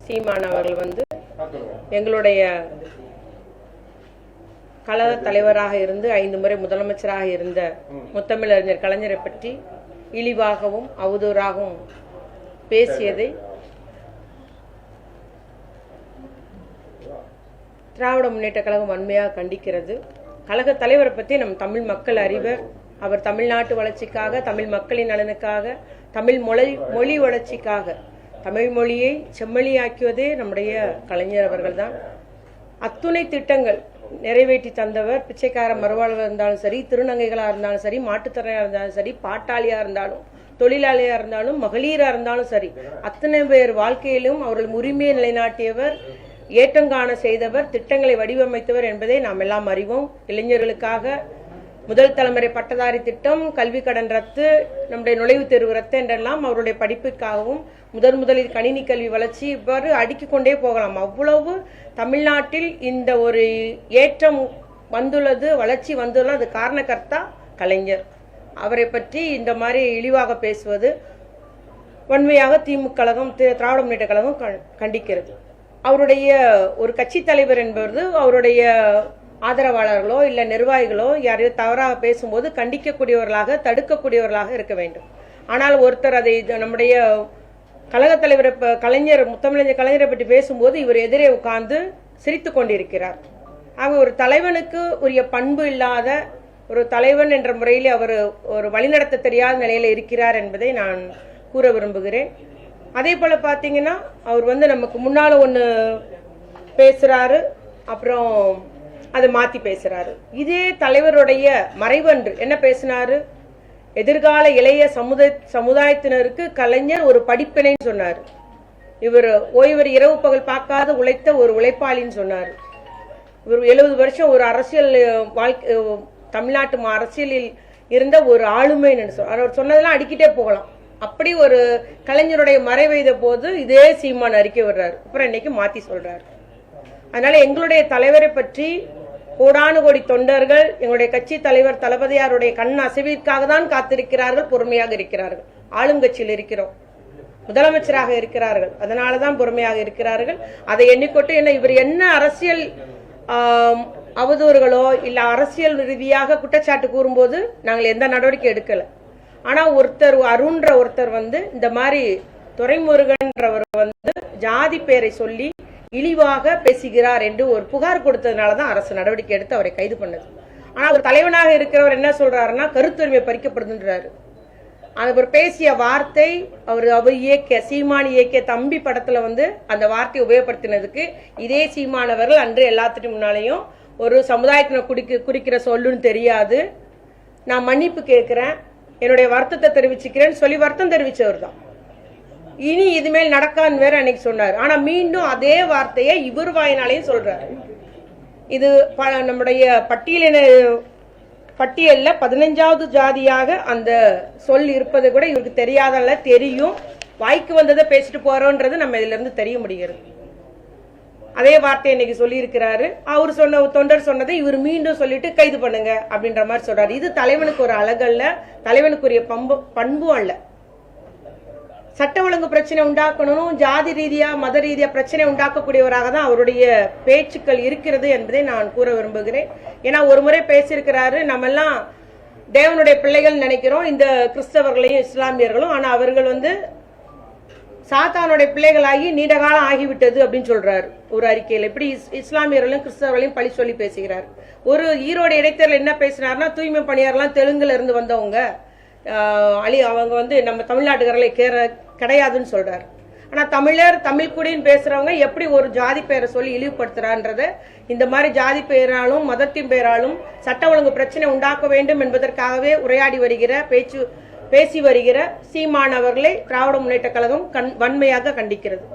சீமான் அவர்கள் வந்து எங்களுடைய கழக தலைவராக இருந்து 5 முறை முதலமைச்சராக இருந்த முத்தமிழறிஞர் கலைஞரை பற்றி இழிவாகவும் அவதூறாகவும் பேசியதை திராவிட முன்னேற்ற கழகம் வன்மையாக கண்டிக்கிறது. கழக தலைவரை பற்றி நம் தமிழ் மக்கள் அறிவர். அவர் தமிழ்நாட்டு வளர்ச்சிக்காக, தமிழ் மக்களின் நலனுக்காக, தமிழ் மொழி வளர்ச்சிக்காக தமிழ் மொழியை செம்மொழியாக்கியதே நம்முடைய கலைஞர் அவர்கள் தான். அத்துணை திட்டங்கள் நிறைவேற்றி தந்தவர். பிச்சைக்கார மறுவாழ்வாக இருந்தாலும் சரி, திருநங்கைகளாக இருந்தாலும் சரி, மாட்டுத்திறனாக இருந்தாலும் சரி, பாட்டாளியாக இருந்தாலும், தொழிலாளியாக இருந்தாலும், மகளிராக இருந்தாலும் சரி, அத்தனை பேர் வாழ்க்கையிலும் அவர்கள் உரிமையை நிலைநாட்டியவர், ஏற்றங்காண செய்தவர், திட்டங்களை வடிவமைத்தவர் என்பதை நாம் எல்லாம் அறிவோம். இளைஞர்களுக்காக முதல் தலைமுறை பட்டதாரி திட்டம், கல்வி கடன் ரத்து, நம்முடைய நுழைவுத் தேர்வு ரத்து என்றெல்லாம் அவருடைய படிப்புக்காகவும் முதலில் கணினி கல்வி வளர்ச்சி, இவ்வாறு அடுக்கிக் கொண்டே போகலாம். அவ்வளவு தமிழ்நாட்டில் இந்த ஒரு ஏற்றம் வந்துள்ளது, வளர்ச்சி வந்துள்ளது, அது காரணகர்த்தா கலைஞர். அவரை பற்றி இந்த மாதிரி இழிவாக பேசுவது வன்மையாக திமுக கழகம், திராவிட முன்னேற்ற கழகம் கண்டிக்கிறது. அவருடைய ஒரு கட்சி தலைவர் என்பது அவருடைய ஆதரவாளர்களோ இல்ல நிர்வாகிகளோ யாரையும் தவறாக பேசும்போது கண்டிக்கக்கூடியவர்களாக, தடுக்கக்கூடியவர்களாக இருக்க வேண்டும். ஆனால் ஒருத்தர் அதை நம்முடைய கழக தலைவர் கலைஞர், முத்தமிழறிஞர் கலைஞரை பற்றி பேசும்போது இவர் எதிரே உட்கார்ந்து சிரித்து கொண்டிருக்கிறார். ஆக ஒரு தலைவனுக்கு உரிய பண்பு இல்லாத ஒரு தலைவன் என்ற முறையில் அவர் ஒரு வழிநடத்த தெரியாத நிலையில இருக்கிறார் என்பதை நான் கூற விரும்புகிறேன். அதே போல பாத்தீங்கன்னா அவர் வந்து நமக்கு முன்னால ஒண்ணு பேசுறாரு, அப்புறம் அதை மாத்தி பேசுறாரு. இதே தலைவருடைய மறைவன்று என்ன பேசினாரு? எதிர்கால இளைய சமுதாயத்தினருக்கு கலைஞர் ஒரு படிப்பினைன்னு சொன்னார். இவர் ஓய்வர் இரவு பகல் பார்க்காத உழைத்த ஒரு உழைப்பாளின்னு சொன்னார். இவர் 70 வருஷம் ஒரு அரசியல் வாழ்க்கை, தமிழ்நாட்டு அரசியலில் இருந்த ஒரு ஆளுமைன்னு அவர் சொன்னதெல்லாம் அடிக்கிட்டே போகலாம். அப்படி ஒரு கலைஞருடைய மறைவைத போது இதே சீமான் அறிக்கை விடுறாரு, அப்புறம் இன்னைக்கு மாத்தி சொல்றாரு. அதனால எங்களுடைய தலைவரை பற்றி கோடானு கோடி தொண்டர்கள், எங்களுடைய கட்சி தலைவர் தளபதியாருடைய கண் அசைவிற்காக தான் காத்திருக்கிறார்கள், பொறுமையாக இருக்கிறார்கள். ஆளுங்கட்சியில் இருக்கிறோம், முதலமைச்சராக இருக்கிறார்கள், அதனாலதான் பொறுமையாக இருக்கிறார்கள். அதை எண்ணிக்கொண்டு என்ன இவர் என்ன அரசியல் அவதூறுகளோ இல்ல அரசியல் ரீதியாக குற்றச்சாட்டு கூறும்போது நாங்கள் எந்த நடவடிக்கை எடுக்கல. ஆனா அருண்ன்ற ஒருத்தர் வந்து இந்த மாதிரி துரைமுருகன்றவர் வந்து ஜாதி பேரை சொல்லி இழிவாக பேசுகிறார் என்று ஒரு புகார் கொடுத்ததுனாலதான் அரசு நடவடிக்கை எடுத்து அவரை கைது பண்ணது. ஆனா ஒரு தலைவனாக இருக்கிறவர் என்ன சொல்றாருன்னா கருத்துரிமை பறிக்கப்படுதுன்றாரு. அவர் பேசிய வார்த்தை, அவர் இயக்கிய சீமான் இயக்கிய தம்பி படத்துல வந்து அந்த வார்த்தையை உபயோகப்படுத்தினதுக்கு இதே சீமானவர்கள் அன்று எல்லாத்துக்கும் முன்னாலேயும் ஒரு சமுதாயத்தினர் குறிக்கிற சொல்லுன்னு தெரியாது, நான் மன்னிப்பு கேட்கிறேன், என்னுடைய வருத்தத்தை தெரிவிச்சுக்கிறேன்னு சொல்லி வருத்தம் தெரிவிச்சவர் தான். இனி இதுமேல் நடக்கான்னு வேற அன்னைக்கு சொன்னார். ஆனா மீண்டும் அதே வார்த்தையை இவர் வாயினாலையும் சொல்றாரு. இது நம்முடைய பட்டியல்ல 15வது ஜாதியாக அந்த சொல் இருப்பது கூட இவருக்கு தெரியாதல்ல, தெரியும். வாய்க்கு வந்ததை பேசிட்டு போறோன்றது நம்ம இதுல இருந்து தெரிய முடிகிறது. அதே வார்த்தை இன்னைக்கு சொல்லி இருக்கிறாரு. அவர் சொன்ன தொண்டர் சொன்னதை இவர் மீண்டும் சொல்லிட்டு கைது பண்ணுங்க அப்படின்ற மாதிரி சொல்றாரு. இது தலைவனுக்கு ஒரு அழகல்ல, தலைவனுக்குரிய பண்பும் அல்ல. சட்ட ஒழுங்கு பிரச்சனை உண்டாக்கணும், ஜாதி ரீதியா மத ரீதியா பிரச்சனை உண்டாக்கக்கூடியவராக தான் அவருடைய பேச்சுக்கள் இருக்கிறது என்பதை நான் கூற விரும்புகிறேன். ஏன்னா ஒரு முறை பேசியிருக்கிறாரு, நம்ம எல்லாம் தேவனுடைய பிள்ளைகள் நினைக்கிறோம், இந்த கிறிஸ்தவர்களையும் இஸ்லாமியர்களும். ஆனா அவர்கள் வந்து சாத்தானுடைய பிள்ளைகளாகி நீண்ட காலம் ஆகிவிட்டது அப்படின்னு சொல்றாரு ஒரு அறிக்கையில். இப்படி இஸ்லாமியர்களையும் கிறிஸ்தவர்களையும் பழி சொல்லி பேசுகிறார். ஒரு ஈரோடு இடைத்தேர்தல் என்ன பேசினார்னா, தூய்மை பணியாளர்லாம் தெலுங்குல இருந்து வந்தவங்க, அவங்க வந்து நம்ம தமிழ்நாட்டுக்காரர்களை கிடையாதுன்னு சொல்றாரு. ஆனா தமிழ் குடின்னு பேசுறவங்க எப்படி ஒரு ஜாதி பெயரை சொல்லி இழிவுபடுத்துறான்றத இந்த மாதிரி ஜாதி பெயராலும் மதத்தின் பெயராலும் சட்ட ஒழுங்கு பிரச்சனை உண்டாக்க வேண்டும் என்பதற்காகவே உரையாடி வருகிற பேசி வருகிற சீமான் அவர்களை திராவிட முன்னேற்ற கழகம் வன்மையாக கண்டிக்கிறது.